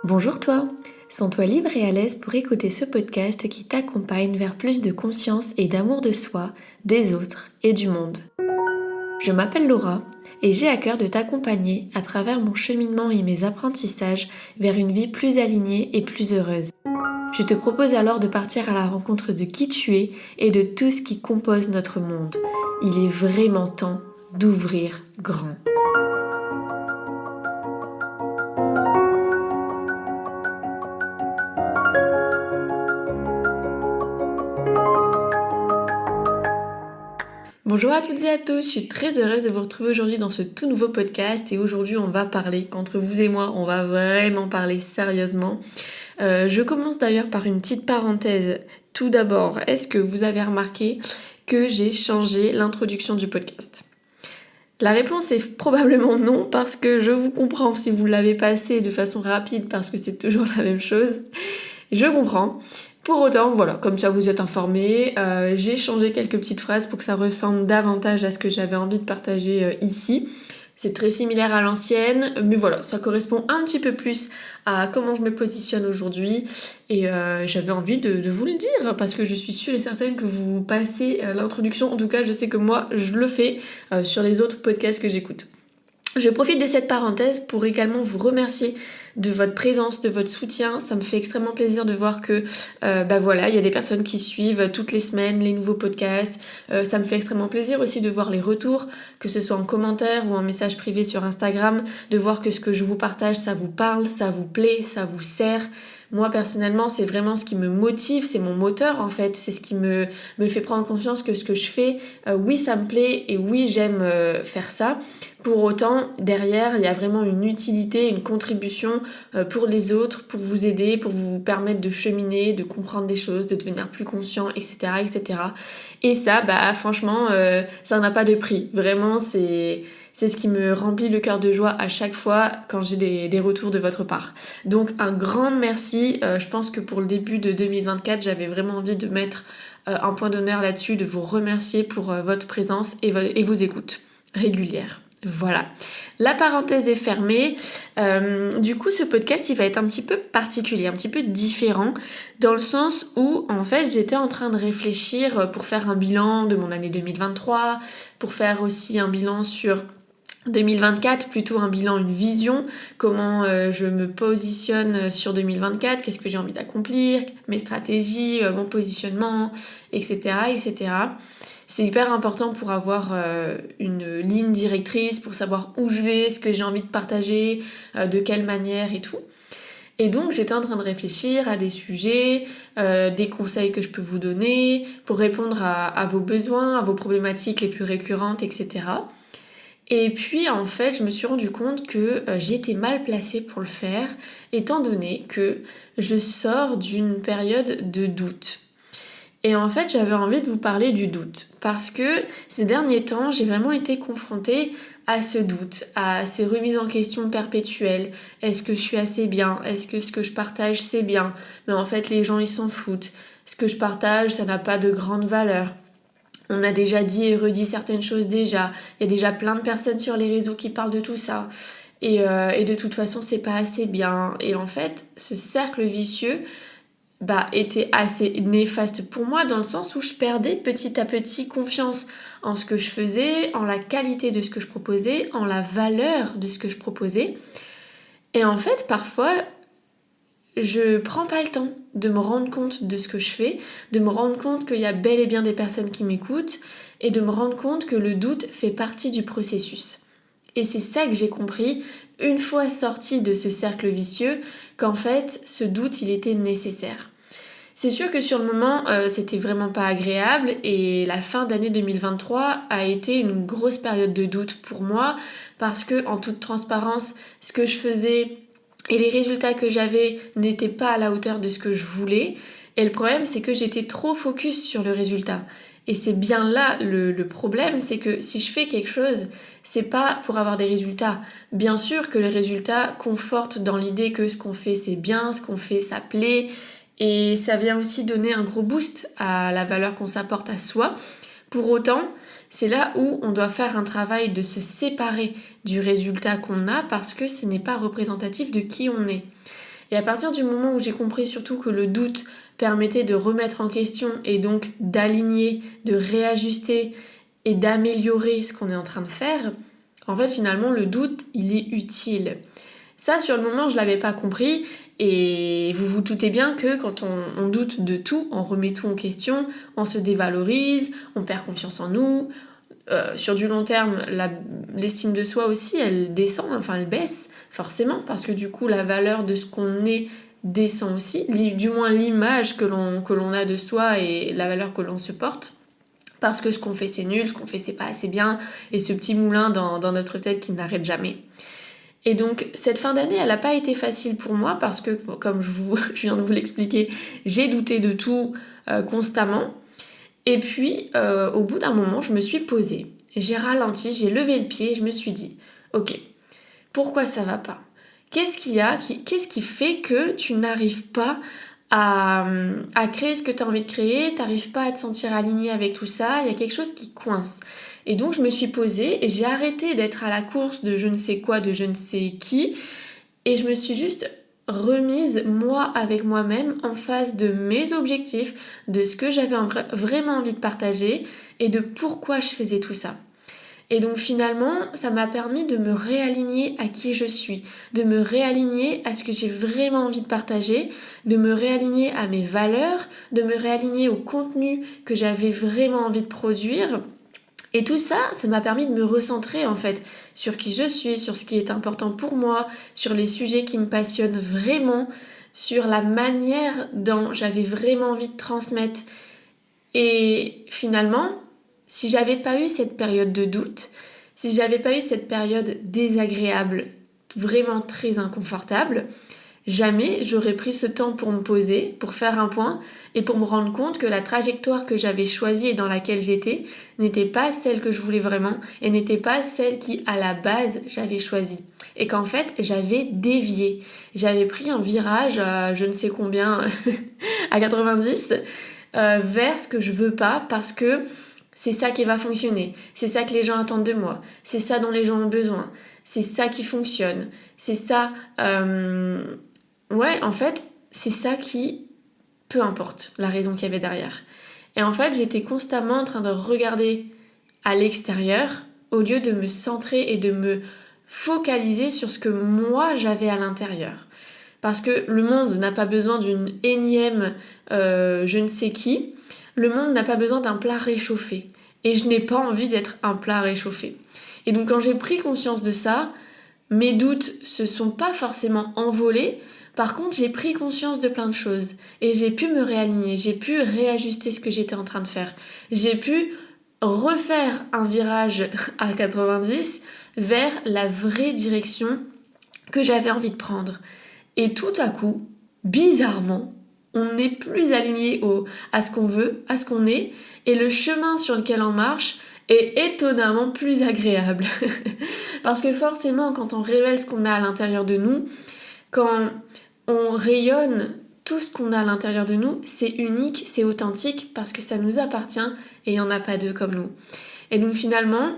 Bonjour toi, sens-toi libre et à l'aise pour écouter ce podcast qui t'accompagne vers plus de conscience et d'amour de soi, des autres et du monde. Je m'appelle Laura et j'ai à cœur de t'accompagner à travers mon cheminement et mes apprentissages vers une vie plus alignée et plus heureuse. Je te propose alors de partir à la rencontre de qui tu es et de tout ce qui compose notre monde. Il est vraiment temps d'ouvrir grand. Bonjour à toutes et à tous, je suis très heureuse de vous retrouver aujourd'hui dans ce tout nouveau podcast et aujourd'hui on va parler, entre vous et moi, on va vraiment parler sérieusement. Je commence d'ailleurs par une petite parenthèse. Tout d'abord, est-ce que vous avez remarqué que j'ai changé l'introduction du podcast ? La réponse est probablement non parce que je vous comprends si vous l'avez passé de façon rapide parce que c'est toujours la même chose. Je comprends. Pour autant, voilà, comme ça vous êtes informés, j'ai changé quelques petites phrases pour que ça ressemble davantage à ce que j'avais envie de partager ici. C'est très similaire à l'ancienne, mais voilà, ça correspond un petit peu plus à comment je me positionne aujourd'hui. Et j'avais envie de vous le dire, parce que je suis sûre et certaine que vous passez l'introduction. En tout cas, je sais que moi, je le fais sur les autres podcasts que j'écoute. Je profite de cette parenthèse pour également vous remercier de votre présence, de votre soutien. Ça me fait extrêmement plaisir de voir que voilà, il y a des personnes qui suivent toutes les semaines les nouveaux podcasts. Ça me fait extrêmement plaisir aussi de voir les retours, que ce soit en commentaire ou en message privé sur Instagram, de voir que ce que je vous partage, ça vous parle, ça vous plaît, ça vous sert. Moi personnellement, c'est vraiment ce qui me motive, c'est mon moteur en fait, c'est ce qui me fait prendre conscience que ce que je fais, oui ça me plaît et oui j'aime faire ça. Pour autant, derrière, il y a vraiment une utilité, une contribution pour les autres, pour vous aider, pour vous permettre de cheminer, de comprendre des choses, de devenir plus conscient, etc. etc. Et ça, franchement, ça n'a pas de prix. Vraiment, c'est ce qui me remplit le cœur de joie à chaque fois quand j'ai des retours de votre part. Donc un grand merci. Je pense que pour le début de 2024, j'avais vraiment envie de mettre un point d'honneur là-dessus, de vous remercier pour votre présence et vos écoutes régulières. Voilà, la parenthèse est fermée. Du coup, ce podcast, il va être un petit peu particulier, un petit peu différent, dans le sens où, en fait, j'étais en train de réfléchir pour faire un bilan de mon année 2023, pour faire aussi un bilan sur 2024, plutôt un bilan, une vision, comment je me positionne sur 2024, qu'est-ce que j'ai envie d'accomplir, mes stratégies, mon positionnement, etc., etc. C'est hyper important pour avoir une ligne directrice, pour savoir où je vais, ce que j'ai envie de partager, de quelle manière et tout. Et donc j'étais en train de réfléchir à des sujets, des conseils que je peux vous donner pour répondre à vos besoins, à vos problématiques les plus récurrentes, etc. Et puis en fait je me suis rendu compte que j'étais mal placée pour le faire, étant donné que je sors d'une période de doute. Et en fait, j'avais envie de vous parler du doute parce que ces derniers temps, j'ai vraiment été confrontée à ce doute, à ces remises en question perpétuelles. Est-ce que je suis assez bien ? Est-ce que ce que je partage, c'est bien ? Mais en fait, les gens, ils s'en foutent. Ce que je partage, ça n'a pas de grande valeur. On a déjà dit et redit certaines choses déjà. Il y a déjà plein de personnes sur les réseaux qui parlent de tout ça. Et de toute façon, c'est pas assez bien. Et en fait, ce cercle vicieux était assez néfaste pour moi dans le sens où je perdais petit à petit confiance en ce que je faisais, en la qualité de ce que je proposais, en la valeur de ce que je proposais. Et en fait, parfois, je prends pas le temps de me rendre compte de ce que je fais, de me rendre compte qu'il y a bel et bien des personnes qui m'écoutent et de me rendre compte que le doute fait partie du processus. Et c'est ça que j'ai compris une fois sortie de ce cercle vicieux, qu'en fait, ce doute, il était nécessaire. C'est sûr que sur le moment, c'était vraiment pas agréable et la fin d'année 2023 a été une grosse période de doute pour moi parce que, en toute transparence, ce que je faisais et les résultats que j'avais n'étaient pas à la hauteur de ce que je voulais. Et le problème, c'est que j'étais trop focus sur le résultat. Et c'est bien là le problème, c'est que si je fais quelque chose, c'est pas pour avoir des résultats. Bien sûr que les résultats confortent dans l'idée que ce qu'on fait c'est bien, ce qu'on fait ça plaît, et ça vient aussi donner un gros boost à la valeur qu'on s'apporte à soi. Pour autant, c'est là où on doit faire un travail de se séparer du résultat qu'on a parce que ce n'est pas représentatif de qui on est. Et à partir du moment où j'ai compris surtout que le doute permettait de remettre en question et donc d'aligner, de réajuster et d'améliorer ce qu'on est en train de faire, en fait finalement le doute il est utile. Ça sur le moment je l'avais pas compris et vous vous doutez bien que quand on doute de tout, on remet tout en question, on se dévalorise, on perd confiance en nous. Sur du long terme, l'estime de soi aussi, elle descend, enfin elle baisse, forcément, parce que du coup, la valeur de ce qu'on est descend aussi, du moins l'image que l'on a de soi et la valeur que l'on se porte, parce que ce qu'on fait c'est nul, ce qu'on fait c'est pas assez bien, et ce petit moulin dans notre tête qui n'arrête jamais. Et donc cette fin d'année, elle n'a pas été facile pour moi, parce que, comme je viens de vous l'expliquer, j'ai douté de tout constamment. Et puis, au bout d'un moment, je me suis posée. J'ai ralenti, j'ai levé le pied et je me suis dit, ok, pourquoi ça va pas? Qu'est-ce qu'il y a? Qu'est-ce qui fait que tu n'arrives pas à créer ce que tu as envie de créer? Tu n'arrives pas à te sentir aligné avec tout ça? Il y a quelque chose qui coince. Et donc, je me suis posée et j'ai arrêté d'être à la course de je ne sais quoi, de je ne sais qui. Et je me suis juste remise moi avec moi-même en face de mes objectifs, de ce que j'avais vraiment envie de partager et de pourquoi je faisais tout ça. Et donc finalement, ça m'a permis de me réaligner à qui je suis, de me réaligner à ce que j'ai vraiment envie de partager, de me réaligner à mes valeurs, de me réaligner au contenu que j'avais vraiment envie de produire. Et tout ça, ça m'a permis de me recentrer en fait sur qui je suis, sur ce qui est important pour moi, sur les sujets qui me passionnent vraiment, sur la manière dont j'avais vraiment envie de transmettre. Et finalement, si j'avais pas eu cette période de doute, si j'avais pas eu cette période désagréable, vraiment très inconfortable, jamais j'aurais pris ce temps pour me poser, pour faire un point et pour me rendre compte que la trajectoire que j'avais choisie et dans laquelle j'étais n'était pas celle que je voulais vraiment et n'était pas celle qui, à la base, j'avais choisie. Et qu'en fait, j'avais dévié. J'avais pris un virage à je ne sais combien, à 90, vers ce que je veux pas parce que c'est ça qui va fonctionner. C'est ça que les gens attendent de moi. C'est ça dont les gens ont besoin. C'est ça qui fonctionne. C'est ça... Ouais, en fait, c'est ça qui... Peu importe la raison qu'il y avait derrière. Et en fait, j'étais constamment en train de regarder à l'extérieur au lieu de me centrer et de me focaliser sur ce que moi j'avais à l'intérieur. Parce que le monde n'a pas besoin d'une énième je ne sais qui. Le monde n'a pas besoin d'un plat réchauffé. Et je n'ai pas envie d'être un plat réchauffé. Et donc quand j'ai pris conscience de ça, mes doutes se sont pas forcément envolés. Par contre, j'ai pris conscience de plein de choses. Et j'ai pu me réaligner. J'ai pu réajuster ce que j'étais en train de faire. J'ai pu refaire un virage à 90 vers la vraie direction que j'avais envie de prendre. Et tout à coup, bizarrement, on n'est plus aligné à ce qu'on veut, à ce qu'on est, et le chemin sur lequel on marche est étonnamment plus agréable. Parce que forcément, quand on révèle ce qu'on a à l'intérieur de nous, quand on rayonne tout ce qu'on a à l'intérieur de nous, c'est unique, c'est authentique, parce que ça nous appartient, et il n'y en a pas deux comme nous. Et donc finalement,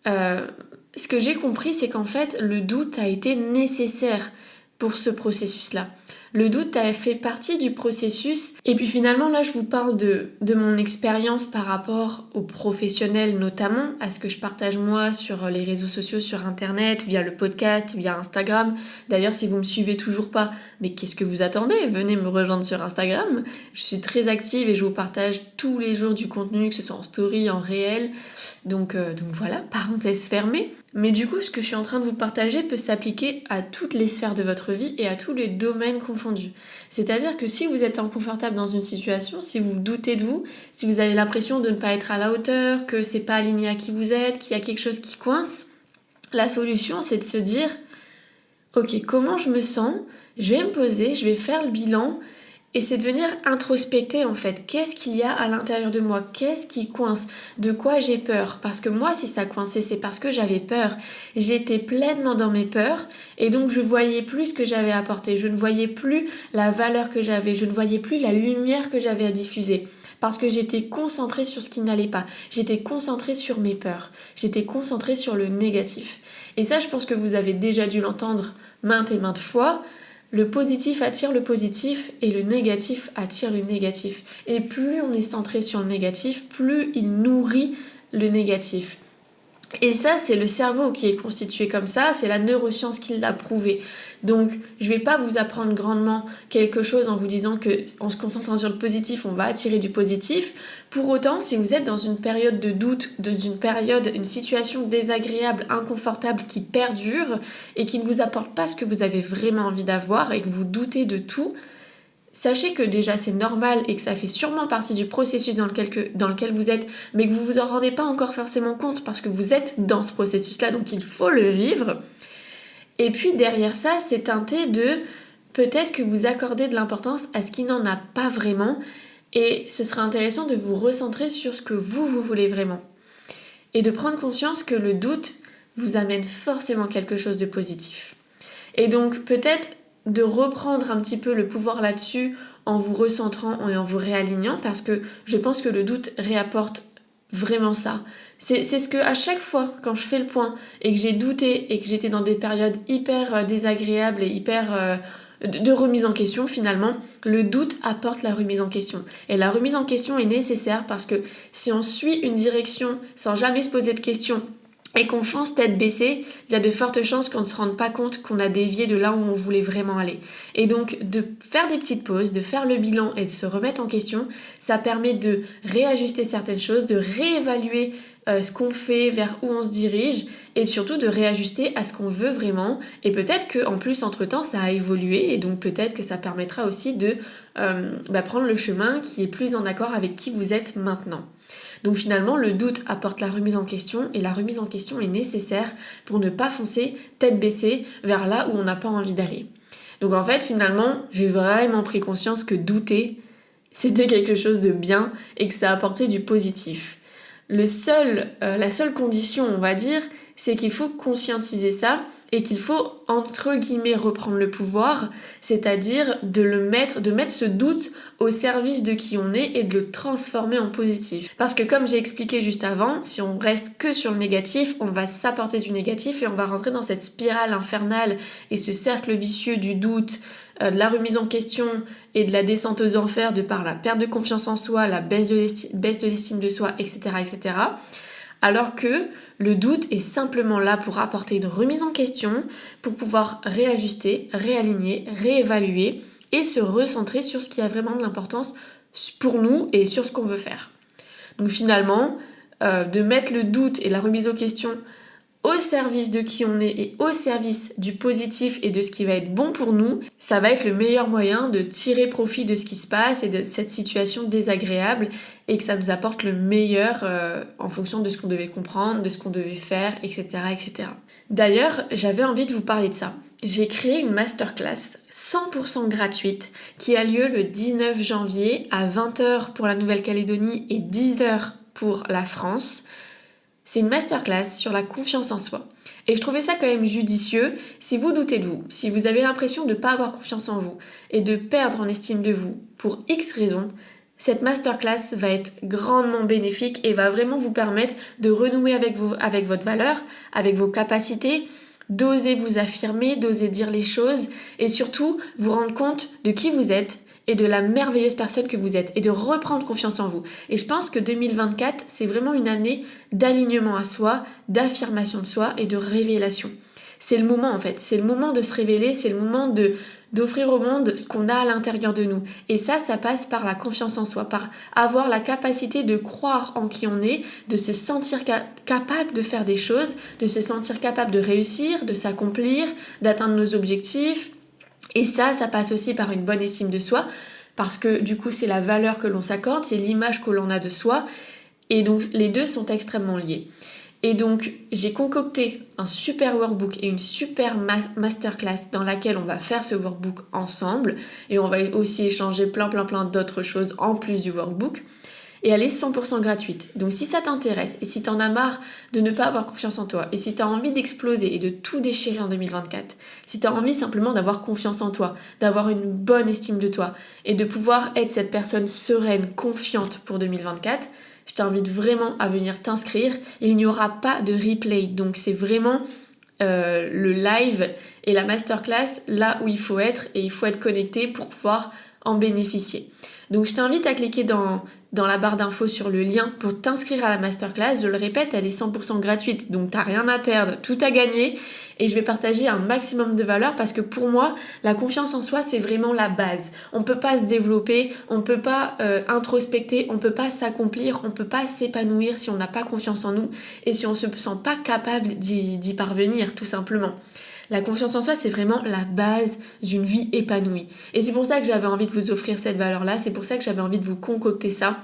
ce que j'ai compris, c'est qu'en fait, le doute a été nécessaire pour ce processus-là. Le doute a fait partie du processus. Et puis finalement, là, je vous parle de mon expérience par rapport aux professionnels notamment, à ce que je partage moi sur les réseaux sociaux, sur Internet, via le podcast, via Instagram. D'ailleurs, si vous me suivez toujours pas, mais qu'est-ce que vous attendez? Venez me rejoindre sur Instagram. Je suis très active et je vous partage tous les jours du contenu, que ce soit en story, en réel. Donc voilà, parenthèse fermée. Mais du coup, ce que je suis en train de vous partager peut s'appliquer à toutes les sphères de votre vie et à tous les domaines confondus. C'est-à-dire que si vous êtes inconfortable dans une situation, si vous doutez de vous, si vous avez l'impression de ne pas être à la hauteur, que c'est pas aligné à qui vous êtes, qu'il y a quelque chose qui coince, la solution c'est de se dire « Ok, comment je me sens ? Je vais me poser, je vais faire le bilan » et c'est de venir introspecter en fait. Qu'est-ce qu'il y a à l'intérieur de moi? Qu'est-ce qui coince? De quoi j'ai peur? Parce que moi, si ça coinçait, c'est parce que j'avais peur. J'étais pleinement dans mes peurs et donc je voyais plus ce que j'avais à apporter. Je ne voyais plus la valeur que j'avais. Je ne voyais plus la lumière que j'avais à diffuser. Parce que j'étais concentrée sur ce qui n'allait pas. J'étais concentrée sur mes peurs. J'étais concentrée sur le négatif. Et ça, je pense que vous avez déjà dû l'entendre maintes et maintes fois. Le positif attire le positif et le négatif attire le négatif. Et plus on est centré sur le négatif, plus il nourrit le négatif. Et ça, c'est le cerveau qui est constitué comme ça, c'est la neuroscience qui l'a prouvé. Donc, je vais pas vous apprendre grandement quelque chose en vous disant que en se concentrant sur le positif, on va attirer du positif. Pour autant, si vous êtes dans une période de doute, une situation désagréable, inconfortable qui perdure et qui ne vous apporte pas ce que vous avez vraiment envie d'avoir et que vous doutez de tout, sachez que déjà c'est normal et que ça fait sûrement partie du processus dans lequel vous êtes, mais que vous vous en rendez pas encore forcément compte parce que vous êtes dans ce processus-là, donc il faut le vivre. Et puis derrière ça, c'est teinté de peut-être que vous accordez de l'importance à ce qui n'en a pas vraiment, et ce sera intéressant de vous recentrer sur ce que vous voulez vraiment. Et de prendre conscience que le doute vous amène forcément quelque chose de positif. Et donc peut-être de reprendre un petit peu le pouvoir là-dessus en vous recentrant et en vous réalignant, parce que je pense que le doute réapporte vraiment ça. C'est ce que à chaque fois quand je fais le point et que j'ai douté et que j'étais dans des périodes hyper désagréables et hyper de remise en question, finalement, le doute apporte la remise en question. Et la remise en question est nécessaire parce que si on suit une direction sans jamais se poser de questions et qu'on fonce tête baissée, il y a de fortes chances qu'on ne se rende pas compte qu'on a dévié de là où on voulait vraiment aller. Et donc de faire des petites pauses, de faire le bilan et de se remettre en question, ça permet de réajuster certaines choses, de réévaluer ce qu'on fait, vers où on se dirige, et surtout de réajuster à ce qu'on veut vraiment. Et peut-être qu'en plus, entre-temps, ça a évolué, et donc peut-être que ça permettra aussi de prendre le chemin qui est plus en accord avec qui vous êtes maintenant. Donc finalement, le doute apporte la remise en question, et la remise en question est nécessaire pour ne pas foncer tête baissée vers là où on n'a pas envie d'aller. Donc en fait, finalement, j'ai vraiment pris conscience que douter, c'était quelque chose de bien et que ça apportait du positif. La seule condition, on va dire, c'est qu'il faut conscientiser ça et qu'il faut, entre guillemets, reprendre le pouvoir, c'est-à-dire de mettre ce doute au service de qui on est et de le transformer en positif. Parce que comme j'ai expliqué juste avant, si on reste que sur le négatif, on va s'apporter du négatif et on va rentrer dans cette spirale infernale et ce cercle vicieux du doute, de la remise en question et de la descente aux enfers de par la perte de confiance en soi, la baisse de l'estime de soi, etc., etc. Alors que le doute est simplement là pour apporter une remise en question, pour pouvoir réajuster, réaligner, réévaluer et se recentrer sur ce qui a vraiment de l'importance pour nous et sur ce qu'on veut faire. Donc finalement, de mettre le doute et la remise en question au service de qui on est et au service du positif et de ce qui va être bon pour nous, ça va être le meilleur moyen de tirer profit de ce qui se passe et de cette situation désagréable et que ça nous apporte le meilleur en fonction de ce qu'on devait comprendre, de ce qu'on devait faire, etc., etc. D'ailleurs, j'avais envie de vous parler de ça. J'ai créé une masterclass 100% gratuite qui a lieu le 19 janvier à 20h pour la Nouvelle-Calédonie et 10h pour la France. C'est une masterclass sur la confiance en soi. Et je trouvais ça quand même judicieux. Si vous doutez de vous, si vous avez l'impression de ne pas avoir confiance en vous et de perdre en estime de vous pour X raisons, cette masterclass va être grandement bénéfique et va vraiment vous permettre de renouer avec votre valeur, avec vos capacités, d'oser vous affirmer, d'oser dire les choses et surtout vous rendre compte de qui vous êtes et de la merveilleuse personne que vous êtes et de reprendre confiance en vous. Et je pense que 2024, c'est vraiment une année d'alignement à soi, d'affirmation de soi et de révélation. C'est le moment en fait, c'est le moment de se révéler, c'est le moment d'offrir au monde ce qu'on a à l'intérieur de nous. Et ça passe par la confiance en soi, par avoir la capacité de croire en qui on est, de se sentir capable de faire des choses, de se sentir capable de réussir, de s'accomplir, d'atteindre nos objectifs. Et ça passe aussi par une bonne estime de soi, parce que du coup c'est la valeur que l'on s'accorde, c'est l'image que l'on a de soi, et donc les deux sont extrêmement liés. Et donc j'ai concocté un super workbook et une super masterclass dans laquelle on va faire ce workbook ensemble, et on va aussi échanger plein d'autres choses en plus du workbook. Et elle est 100% gratuite. Donc si ça t'intéresse et si t'en as marre de ne pas avoir confiance en toi et si t'as envie d'exploser et de tout déchirer en 2024, si t'as envie simplement d'avoir confiance en toi, d'avoir une bonne estime de toi et de pouvoir être cette personne sereine, confiante pour 2024, je t'invite vraiment à venir t'inscrire. Il n'y aura pas de replay, donc c'est vraiment le live et la masterclass là où il faut être et il faut être connecté pour pouvoir en bénéficier. Donc je t'invite à cliquer dans la barre d'infos sur le lien pour t'inscrire à la masterclass. Je le répète, elle est 100% gratuite, donc t'as rien à perdre, tout à gagner. Et je vais partager un maximum de valeur parce que pour moi, la confiance en soi, c'est vraiment la base. On ne peut pas se développer, on ne peut pas introspecter, on ne peut pas s'accomplir, on ne peut pas s'épanouir si on n'a pas confiance en nous et si on ne se sent pas capable d'y parvenir, tout simplement. La confiance en soi, c'est vraiment la base d'une vie épanouie. Et c'est pour ça que j'avais envie de vous offrir cette valeur-là, c'est pour ça que j'avais envie de vous concocter ça,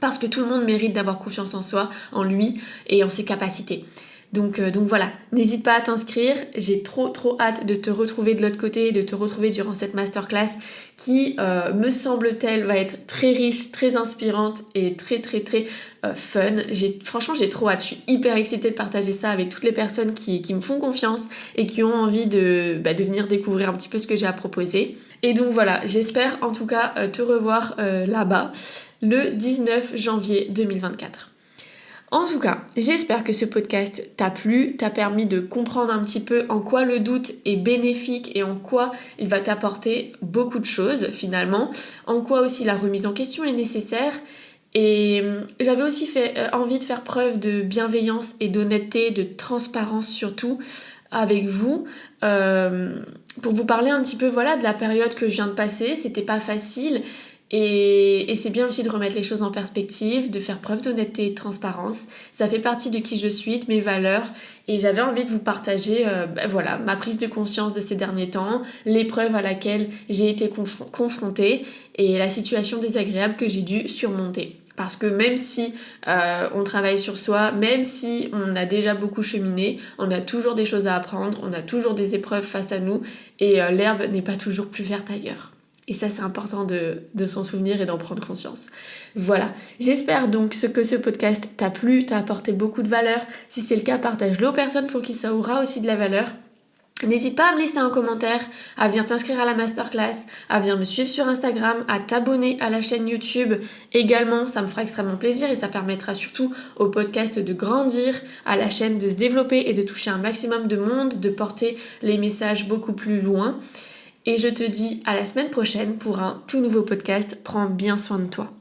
parce que tout le monde mérite d'avoir confiance en soi, en lui et en ses capacités. Donc voilà, n'hésite pas à t'inscrire, j'ai trop hâte de te retrouver de l'autre côté, de te retrouver durant cette masterclass qui, me semble-t-elle, va être très riche, très inspirante et très fun. Franchement, j'ai trop hâte, je suis hyper excitée de partager ça avec toutes les personnes qui me font confiance et qui ont envie de venir découvrir un petit peu ce que j'ai à proposer. Et donc voilà, j'espère en tout cas te revoir là-bas le 19 janvier 2024. En tout cas, j'espère que ce podcast t'a plu, t'a permis de comprendre un petit peu en quoi le doute est bénéfique et en quoi il va t'apporter beaucoup de choses finalement, en quoi aussi la remise en question est nécessaire. Et j'avais aussi envie de faire preuve de bienveillance et d'honnêteté, de transparence surtout avec vous, pour vous parler un petit peu de la période que je viens de passer. C'était pas facile. Et c'est bien aussi de remettre les choses en perspective, de faire preuve d'honnêteté et de transparence. Ça fait partie de qui je suis, de mes valeurs. Et j'avais envie de vous partager ma prise de conscience de ces derniers temps, l'épreuve à laquelle j'ai été confrontée et la situation désagréable que j'ai dû surmonter. Parce que même si on travaille sur soi, même si on a déjà beaucoup cheminé, on a toujours des choses à apprendre, on a toujours des épreuves face à nous et l'herbe n'est pas toujours plus verte ailleurs. Et ça, c'est important de s'en souvenir et d'en prendre conscience. Voilà, j'espère donc que ce podcast t'a plu, t'a apporté beaucoup de valeur. Si c'est le cas, partage-le aux personnes pour qui ça aura aussi de la valeur. N'hésite pas à me laisser un commentaire, à venir t'inscrire à la masterclass, à venir me suivre sur Instagram, à t'abonner à la chaîne YouTube. Également, ça me fera extrêmement plaisir et ça permettra surtout au podcast de grandir, à la chaîne de se développer et de toucher un maximum de monde, de porter les messages beaucoup plus loin. Et je te dis à la semaine prochaine pour un tout nouveau podcast. Prends bien soin de toi.